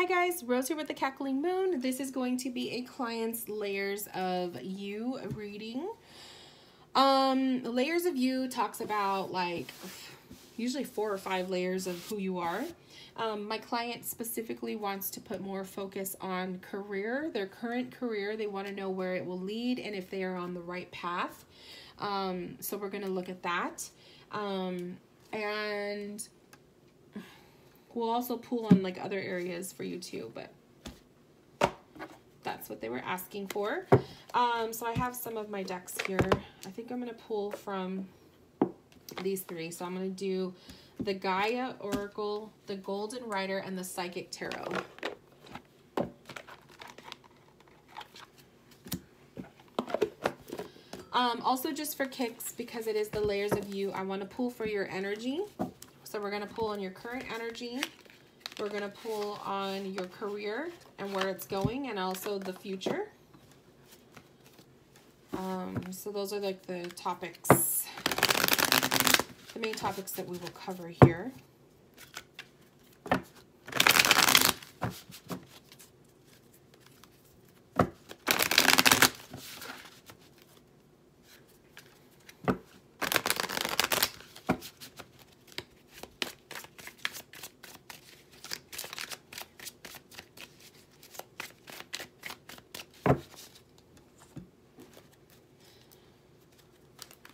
Hi guys, Rose here with the Cackling Moon. This is going to be a client's layers of you reading. Layers of you talks about like usually 4 or 5 layers of who you are. My client specifically wants to put more focus on career, their current career. They want to know where it will lead and if they are on the right path. So we're going to look at that. And we'll also pull on like other areas for you too, but that's what they were asking for. So I have some of my decks here. I think I'm going to pull from these 3. So I'm going to do the Gaia Oracle, the Golden Rider, and the Psychic Tarot. Also just for kicks, because it is the layers of you, I want to pull for your energy. So we're going to pull on your current energy. We're going to pull on your career and where it's going, and also the future. So those are like the topics, the main topics that we will cover here.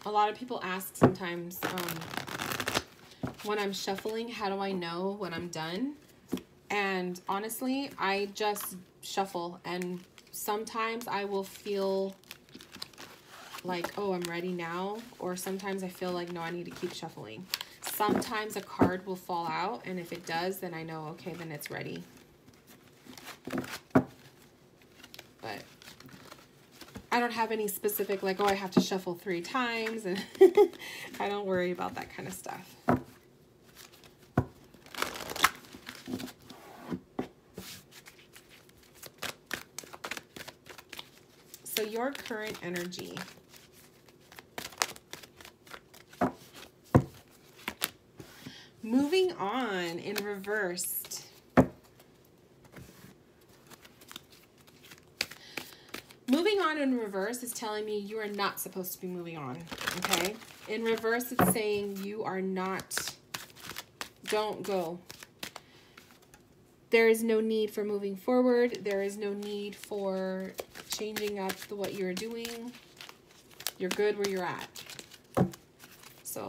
A lot of people ask sometimes when I'm shuffling, how do I know when I'm done? And honestly, I just shuffle, and sometimes I will feel like, oh, I'm ready now, or sometimes I feel like, no, I need to keep shuffling. Sometimes a card will fall out, and if it does, then I know, okay, then it's ready. But I don't have any specific, like, oh, I have to shuffle 3 times, and I don't worry about that kind of stuff. So your current energy. Moving on in reversed. Moving on in reverse is telling me you are not supposed to be moving on, okay? In reverse, it's saying you are not, don't go. There is no need for moving forward. There is no need for changing up what you're doing. You're good where you're at. So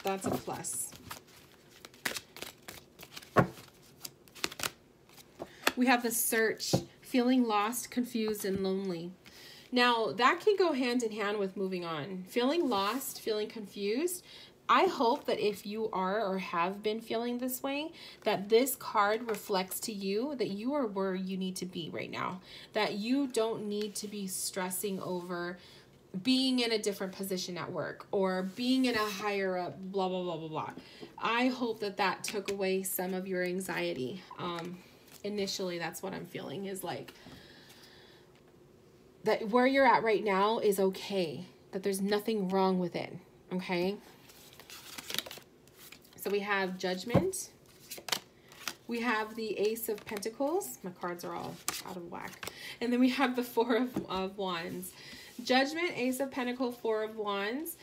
that's a plus. We have the search. Feeling lost, confused, and lonely. Now, that can go hand in hand with moving on. Feeling lost, feeling confused. I hope that if you are or have been feeling this way, that this card reflects to you that you are where you need to be right now. That you don't need to be stressing over being in a different position at work or being in a higher up, blah, blah, blah, blah, blah. I hope that that took away some of your anxiety. Initially, that's what I'm feeling, is like that where you're at right now is okay, that there's nothing wrong with it, okay? So we have Judgment. We have the Ace of Pentacles. My cards are all out of whack. And then we have the 4 of Wands. Judgment, Ace of Pentacles, 4 of Wands.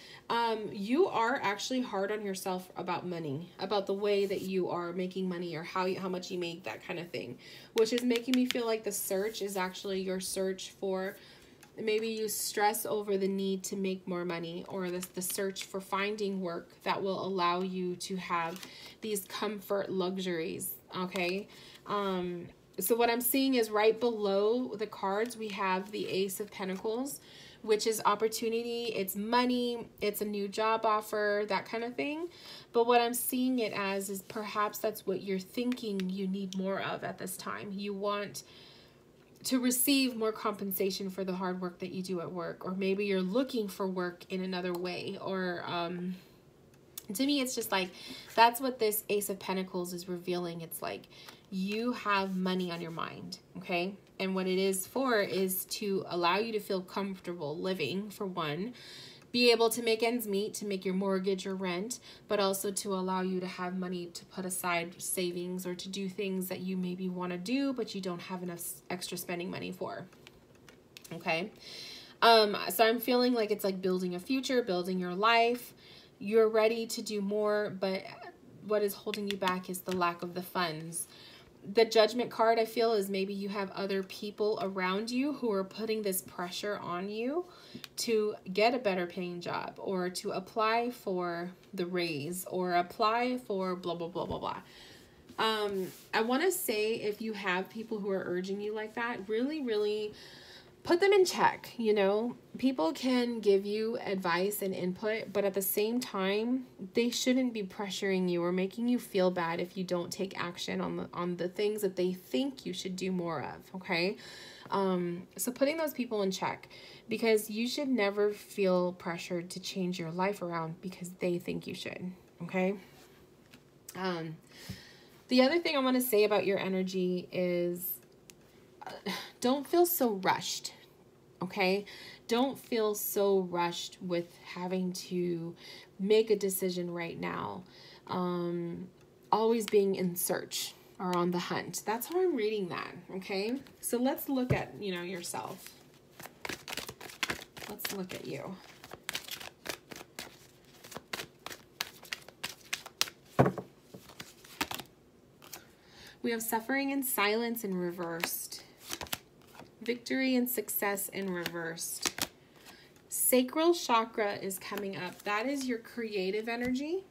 You are actually hard on yourself about money, about the way that you are making money or how much you make, that kind of thing, which is making me feel like the search is actually your search for, maybe you stress over the need to make more money, or the search for finding work that will allow you to have these comfort luxuries, okay? So what I'm seeing is right below the cards, we have the Ace of Pentacles, which is opportunity, it's money, it's a new job offer, that kind of thing. But what I'm seeing it as is perhaps that's what you're thinking you need more of at this time. You want to receive more compensation for the hard work that you do at work, or maybe you're looking for work in another way, or to me, it's just like, that's what this Ace of Pentacles is revealing. It's like you have money on your mind, okay? And what it is for is to allow you to feel comfortable living, for one, be able to make ends meet, to make your mortgage or rent, but also to allow you to have money to put aside savings or to do things that you maybe want to do, but you don't have enough extra spending money for. Okay. So I'm feeling like it's like building a future, building your life. You're ready to do more, but what is holding you back is the lack of the funds. The Judgment card, I feel, is maybe you have other people around you who are putting this pressure on you to get a better paying job or to apply for the raise or apply for blah, blah, blah, blah, blah. I want to say, if you have people who are urging you like that, really, really put them in check. You know, people can give you advice and input, but at the same time, they shouldn't be pressuring you or making you feel bad if you don't take action on the things that they think you should do more of. Okay. So putting those people in check, because you should never feel pressured to change your life around because they think you should. Okay. The other thing I want to say about your energy is don't feel so rushed. Okay. Don't feel so rushed with having to make a decision right now. Always being in search or on the hunt. That's how I'm reading that. Okay. So let's look at, you know, yourself. Let's look at you. We have suffering and silence in reversed. Victory and success in reversed. Sacral chakra is coming up. That is your creative energy.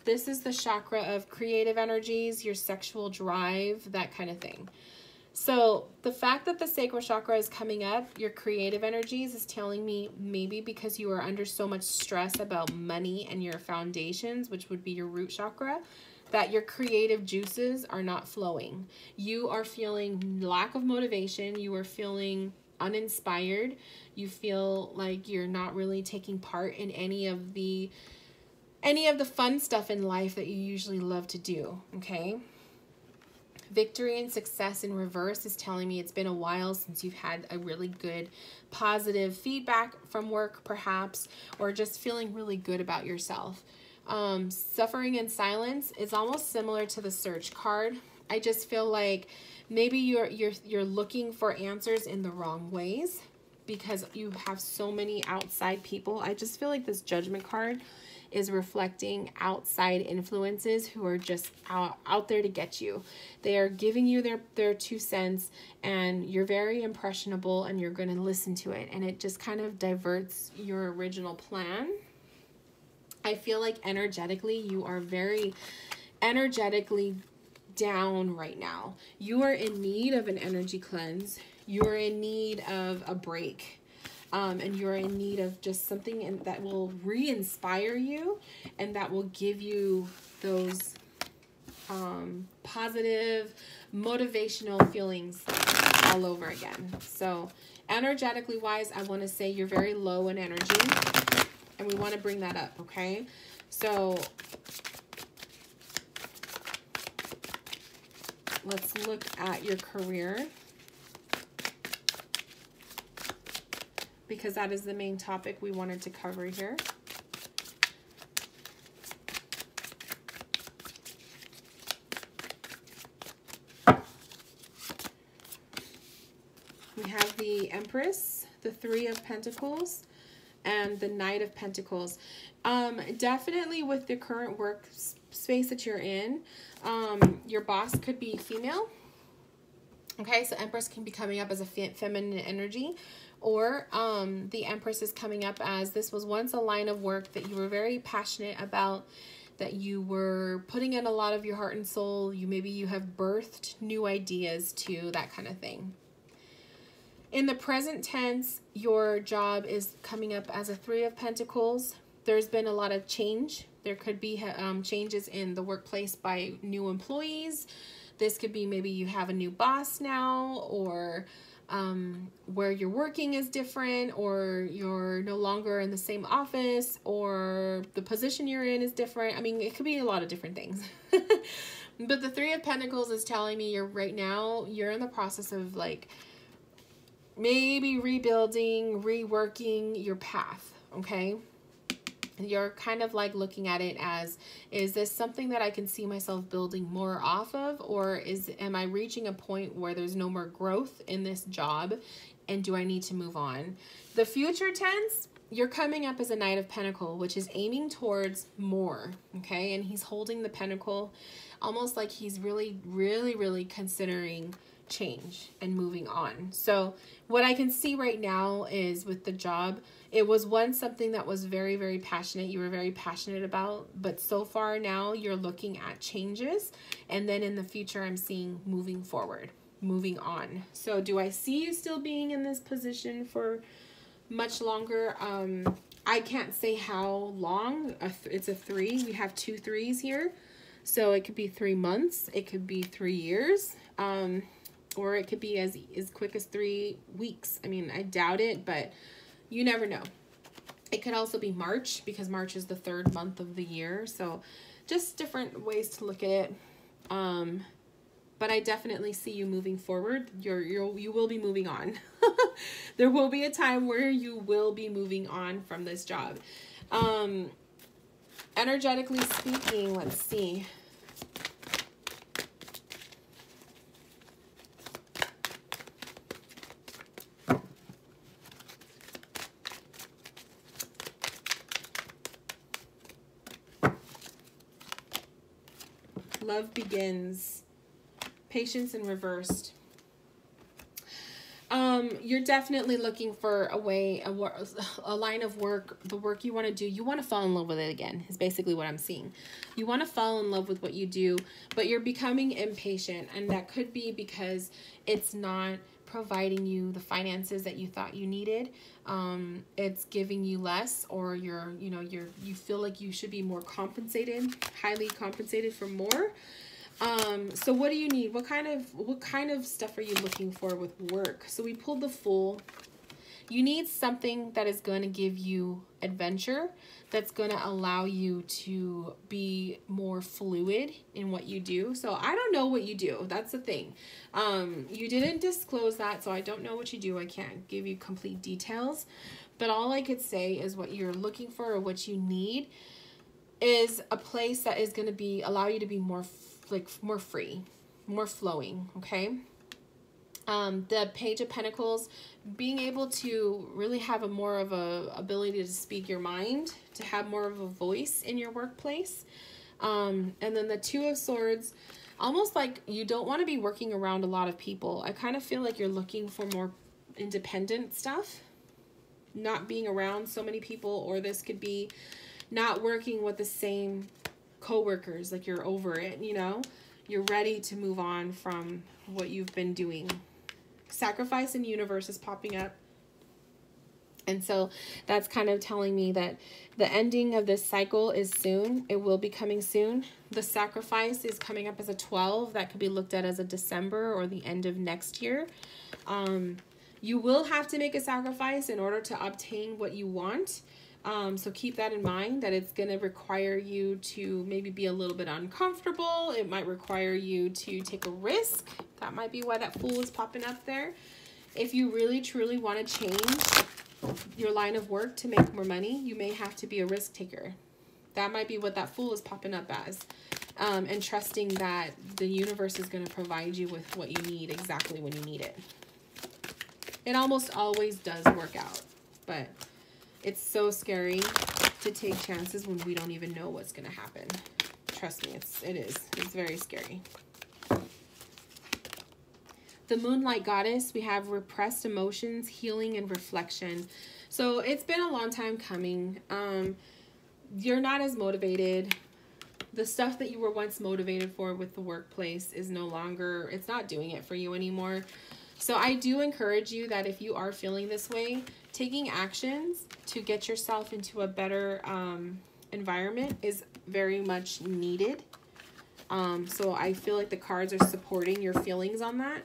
This is the chakra of creative energies, your sexual drive, that kind of thing. So the fact that the sacral chakra is coming up, your creative energies, is telling me maybe because you are under so much stress about money and your foundations, which would be your root chakra, that your creative juices are not flowing. You are feeling lack of motivation. You are feeling uninspired. You feel like you're not really taking part in any of the fun stuff in life that you usually love to do. Okay. Victory and success in reverse is telling me it's been a while since you've had a really good positive feedback from work, perhaps, or just feeling really good about yourself. Suffering in silence is almost similar to the search card. I just feel like maybe you're looking for answers in the wrong ways because you have so many outside people. I just feel like this Judgment card is reflecting outside influences who are just out there to get you. They are giving you their 2 cents, and you're very impressionable and you're going to listen to it, and it just kind of diverts your original plan. I feel like energetically, you are very energetically down right now. You are in need of an energy cleanse. You are in need of a break. And you're in need of just something that will re-inspire you and that will give you those positive, motivational feelings all over again. So energetically wise, I want to say you're very low in energy. And we want to bring that up, okay? So let's look at your career, because that is the main topic we wanted to cover here. We have the Empress, the Three of Pentacles, and the Knight of Pentacles. Definitely with the current work space that you're in, your boss could be female. Okay, so Empress can be coming up as a feminine energy, or the Empress is coming up as this was once a line of work that you were very passionate about, that you were putting in a lot of your heart and soul. Maybe you have birthed new ideas to, that kind of thing. In the present tense, your job is coming up as a Three of Pentacles. There's been a lot of change. There could be changes in the workplace by new employees. This could be maybe you have a new boss now, or where you're working is different, or you're no longer in the same office, or the position you're in is different. I mean, it could be a lot of different things. But the Three of Pentacles is telling me right now you're in the process of like maybe rebuilding, reworking your path, okay? You're kind of like looking at it as, is this something that I can see myself building more off of, or am I reaching a point where there's no more growth in this job, and do I need to move on? The future tense, you're coming up as a Knight of Pentacle, which is aiming towards more, okay? And he's holding the pentacle almost like he's really, really, really considering change and moving on. So what I can see right now is with the job, it was once something that was very, very passionate. You were very passionate about, but so far now you're looking at changes. And then in the future, I'm seeing moving forward, moving on. So do I see you still being in this position for much longer? I can't say how long. It's a 3. We have 2 3s here. So it could be 3 months. It could be 3 years. Or it could be as quick as 3 weeks. I mean, I doubt it, but you never know. It could also be March, because March is the 3rd month of the year. So just different ways to look at it. But I definitely see you moving forward. You will be moving on. There will be a time where you will be moving on from this job. Energetically speaking, let's see. Love begins. Patience in reversed. You're definitely looking for a way, a line of work, the work you want to do. You want to fall in love with it again, is basically what I'm seeing. You want to fall in love with what you do, but you're becoming impatient. And that could be because it's not providing you the finances that you thought you needed. It's giving you less, or you feel like you should be more compensated, highly compensated for more. So what do you need? What kind of stuff are you looking for with work? So we pulled the Fool. You need something that is going to give you adventure, that's going to allow you to be more fluid in what you do. So I don't know what you do. That's the thing. You didn't disclose that, so I don't know what you do. I can't give you complete details, but all I could say is what you're looking for, or what you need, is a place that is going to allow you to be more more free, more flowing, okay? The Page of Pentacles, being able to really have more of a ability to speak your mind, to have more of a voice in your workplace. And then the 2 of Swords, almost like you don't want to be working around a lot of people. I kind of feel like you're looking for more independent stuff, not being around so many people, or this could be not working with the same co-workers, like you're over it, you're ready to move on from what you've been doing. Sacrifice in universe is popping up, and so that's kind of telling me that the ending of this cycle is soon. It will be coming soon. The sacrifice is coming up as a 12. That could be looked at as a December or the end of next year. You will have to make a sacrifice in order to obtain what you want. So keep that in mind, that it's going to require you to maybe be a little bit uncomfortable. It might require you to take a risk. That might be why that Fool is popping up there. If you really, truly want to change your line of work to make more money, you may have to be a risk taker. That might be what that Fool is popping up as. And trusting that the universe is going to provide you with what you need exactly when you need it. It almost always does work out, but it's so scary to take chances when we don't even know what's going to happen. Trust me, it is. It's very scary. The Moonlight Goddess, we have repressed emotions, healing, and reflection. So it's been a long time coming. You're not as motivated. The stuff that you were once motivated for with the workplace is no longer, it's not doing it for you anymore. So I do encourage you that if you are feeling this way, taking actions to get yourself into a better environment is very much needed. So I feel like the cards are supporting your feelings on that.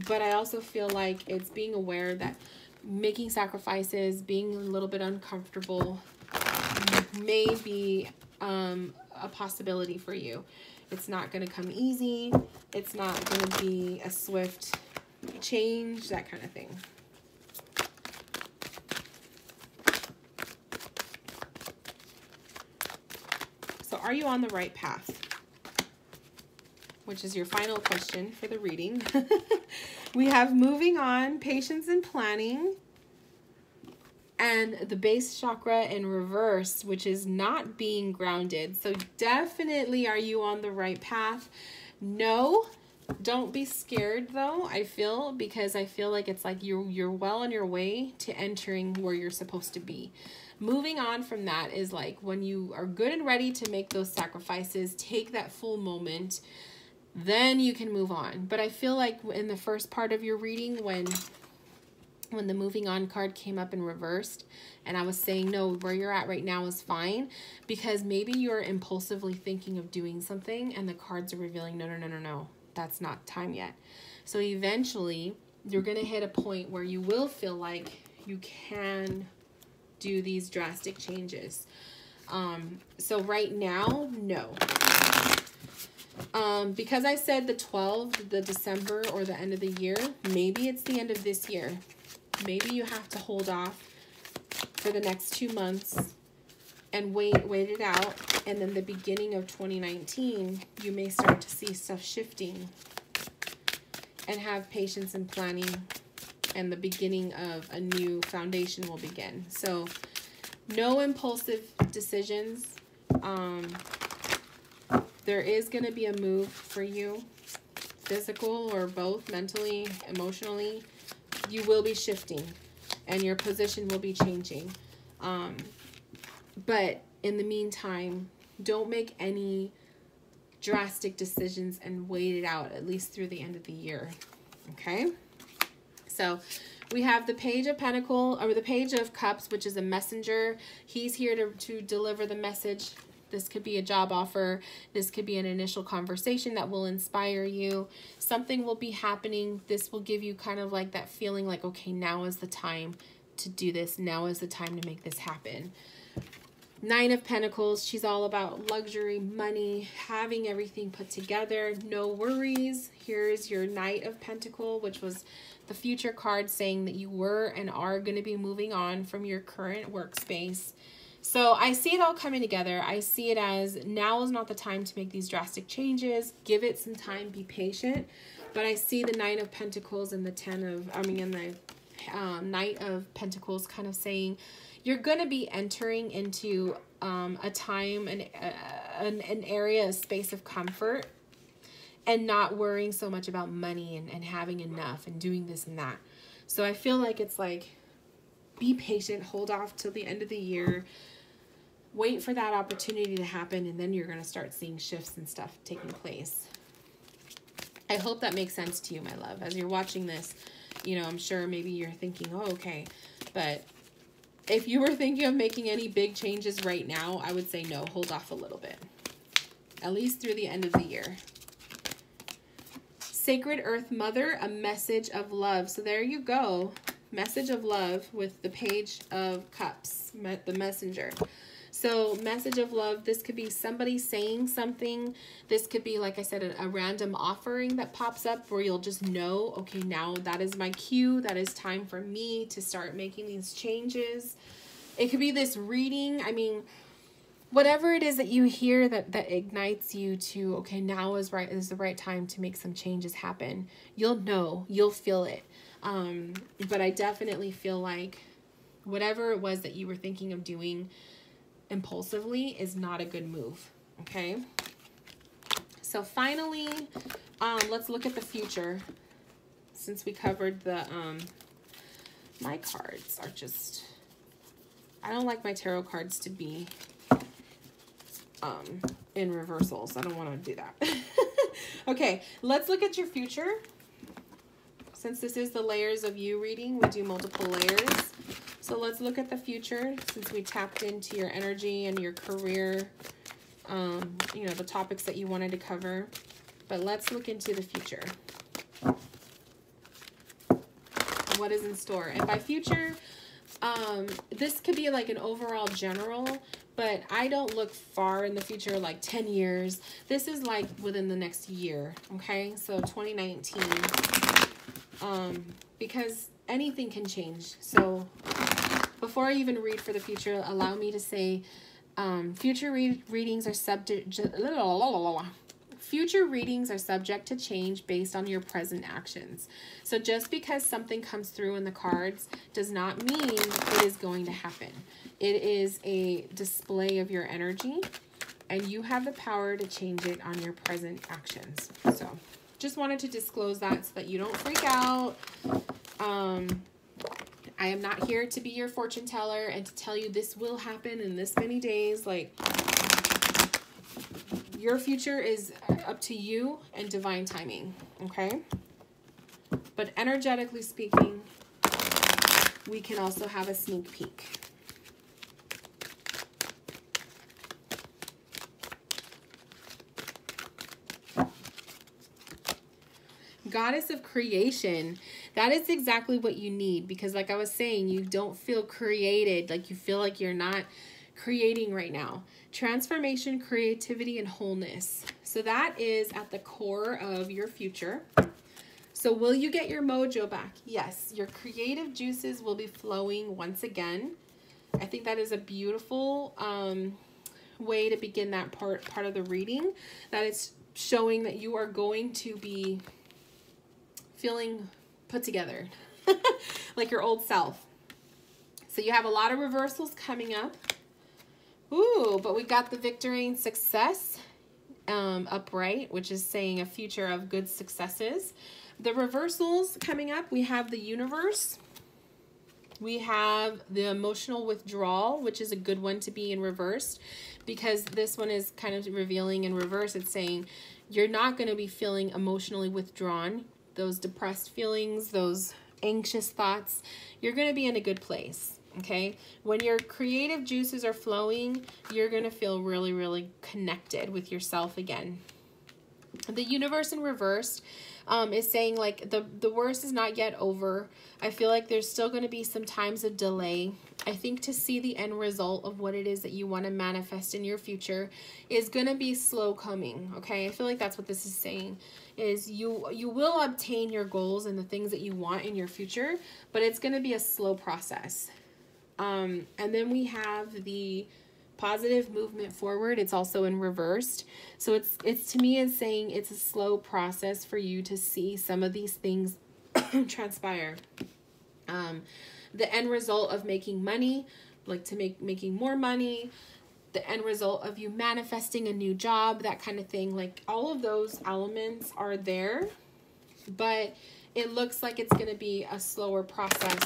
But I also feel like it's being aware that making sacrifices, being a little bit uncomfortable may be a possibility for you. It's not going to come easy. It's not going to be a swift change, that kind of thing. are you on the right path? Which is your final question for the reading. We have moving on, patience and planning, and the base chakra in reverse, which is not being grounded. So definitely, are you on the right path? No, don't be scared though, I feel, because I feel like it's like you're well on your way to entering where you're supposed to be. Moving on from that is like when you are good and ready to make those sacrifices, take that full moment, then you can move on. But I feel like in the first part of your reading, when the moving on card came up and reversed, and I was saying, no, where you're at right now is fine, because maybe you're impulsively thinking of doing something and the cards are revealing, no, that's not time yet. So eventually you're going to hit a point where you will feel like you can do these drastic changes. So right now, no. Because I said the 12th, the December, or the end of the year, maybe it's the end of this year. Maybe you have to hold off for the next 2 months and wait it out. And then the beginning of 2019, you may start to see stuff shifting, and have patience and planning, and the beginning of a new foundation will begin. So no impulsive decisions. There is going to be a move for you, physical or both, mentally, emotionally. You will be shifting and your position will be changing. But in the meantime, don't make any drastic decisions and wait it out at least through the end of the year. Okay? So we have the Page of Pentacles, or the Page of Cups, which is a messenger. He's here to deliver the message. This could be a job offer. This could be an initial conversation that will inspire you. Something will be happening. This will give you kind of like that feeling like, okay, now is the time to do this. Now is the time to make this happen. Nine of Pentacles. She's all about luxury, money, having everything put together. No worries. Here's your Knight of Pentacles, which was the future card saying that you were and are going to be moving on from your current workspace. So I see it all coming together. I see it as now is not the time to make these drastic changes. Give it some time. Be patient. But I see the Nine of Pentacles and the Knight of Pentacles kind of saying you're going to be entering into a time, an area, a space of comfort, and not worrying so much about money and having enough and doing this and that. So I feel like it's like, be patient, hold off till the end of the year, wait for that opportunity to happen, and then you're going to start seeing shifts and stuff taking place. I hope that makes sense to you, my love. As you're watching this, you know, I'm sure maybe you're thinking, oh, okay. But if you were thinking of making any big changes right now, I would say no, hold off a little bit. At least through the end of the year. Sacred Earth Mother, a message of love. So there you go. Message of love with the Page of Cups, the messenger. So message of love, this could be somebody saying something. This could be, like I said, a random offering that pops up where you'll just know, okay, now that is my cue. That is time for me to start making these changes. It could be this reading. I mean, whatever it is that you hear that ignites you to, okay, now is the right time to make some changes happen. You'll know, you'll feel it. But I definitely feel like whatever it was that you were thinking of doing impulsively is not a good move. Okay. So finally, let's look at the future. Since we covered the, my cards are just, I don't like my tarot cards to be, in reversals. I don't want to do that. Okay. Let's look at your future. Since this is the layers of you reading, we do multiple layers. So let's look at the future since we tapped into your energy and your career, you know, the topics that you wanted to cover. But let's look into the future. What is in store? And by future, this could be like an overall general, but I don't look far in the future, like 10 years. This is like within the next year, okay? So 2019. Because anything can change. So before I even read for the future, allow me to say Future readings are subject to change based on your present actions. So just because something comes through in the cards does not mean it is going to happen. It is a display of your energy, and you have the power to change it on your present actions. So just wanted to disclose that so that you don't freak out. I am not here to be your fortune teller and to tell you this will happen in this many days. Like, your future is up to you and divine timing, okay? But energetically speaking, we can also have a sneak peek. Goddess of creation. That is exactly what you need, because like I was saying, you don't feel created, like you feel like you're not creating right now. Transformation, creativity, and wholeness. So that is at the core of your future. So will you get your mojo back? Yes, your creative juices will be flowing once again. I think that is a beautiful way to begin that part of the reading. That it's showing that you are going to be feeling put together like your old self. So you have a lot of reversals coming up. Ooh, but we got the victory and success upright, which is saying a future of good successes. The reversals coming up, we have the universe. We have the emotional withdrawal, which is a good one to be in reversed, because this one is kind of revealing in reverse. It's saying you're not going to be feeling emotionally withdrawn. Those depressed feelings, those anxious thoughts, you're going to be in a good place, okay? When your creative juices are flowing, you're going to feel really, really connected with yourself again. The universe in reverse is saying like the worst is not yet over. I feel like there's still going to be some times of delay. I think to see the end result of what it is that you want to manifest in your future is going to be slow coming, okay? I feel like that's what this is saying, is you will obtain your goals and the things that you want in your future, but it's going to be a slow process. And then we have the positive movement forward. It's also in reversed. So it's to me, it's saying it's a slow process for you to see some of these things transpire. The end result of making money, like to making more money, the end result of you manifesting a new job, that kind of thing. Like all of those elements are there, but it looks like it's going to be a slower process.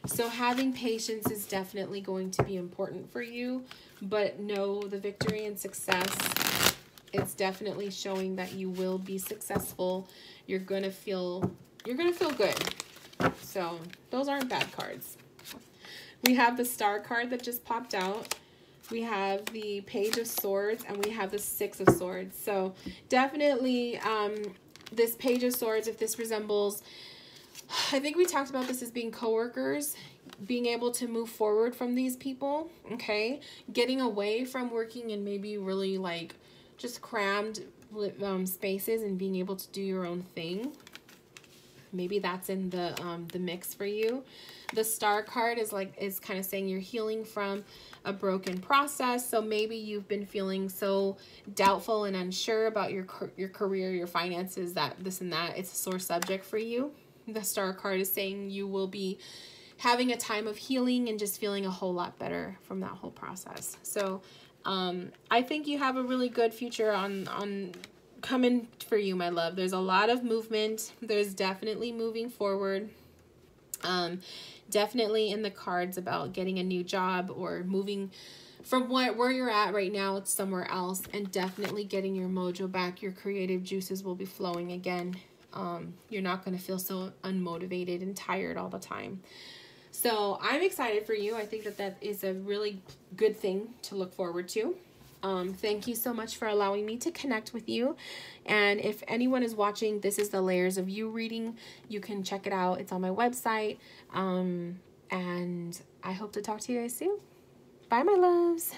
So having patience is definitely going to be important for you, but know the victory and success. It's definitely showing that you will be successful. You're going to feel good. So those aren't bad cards. We have the Star card that just popped out. We have the Page of Swords, and we have the Six of Swords. So definitely this Page of Swords, if this resembles, I think we talked about this as being coworkers, being able to move forward from these people, okay? Getting away from working in maybe really like just crammed spaces and being able to do your own thing. Maybe that's in the mix for you. The Star card is kind of saying you're healing from a broken process. So maybe you've been feeling so doubtful and unsure about your career, your finances, that this and that. It's a sore subject for you. The Star card is saying you will be having a time of healing and just feeling a whole lot better from that whole process. So I think you have a really good future on coming for you, my love. There's a lot of movement. There's definitely moving forward. Definitely in the cards about getting a new job or moving from where you're at right now somewhere else, and definitely getting your mojo back. Your creative juices will be flowing again. You're not going to feel so unmotivated and tired all the time. So I'm excited for you. I think that is a really good thing to look forward to. Thank you so much for allowing me to connect with you. And if anyone is watching, this is the Layers of You reading. You can check it out. It's on my website. And I hope to talk to you guys soon. Bye, my loves.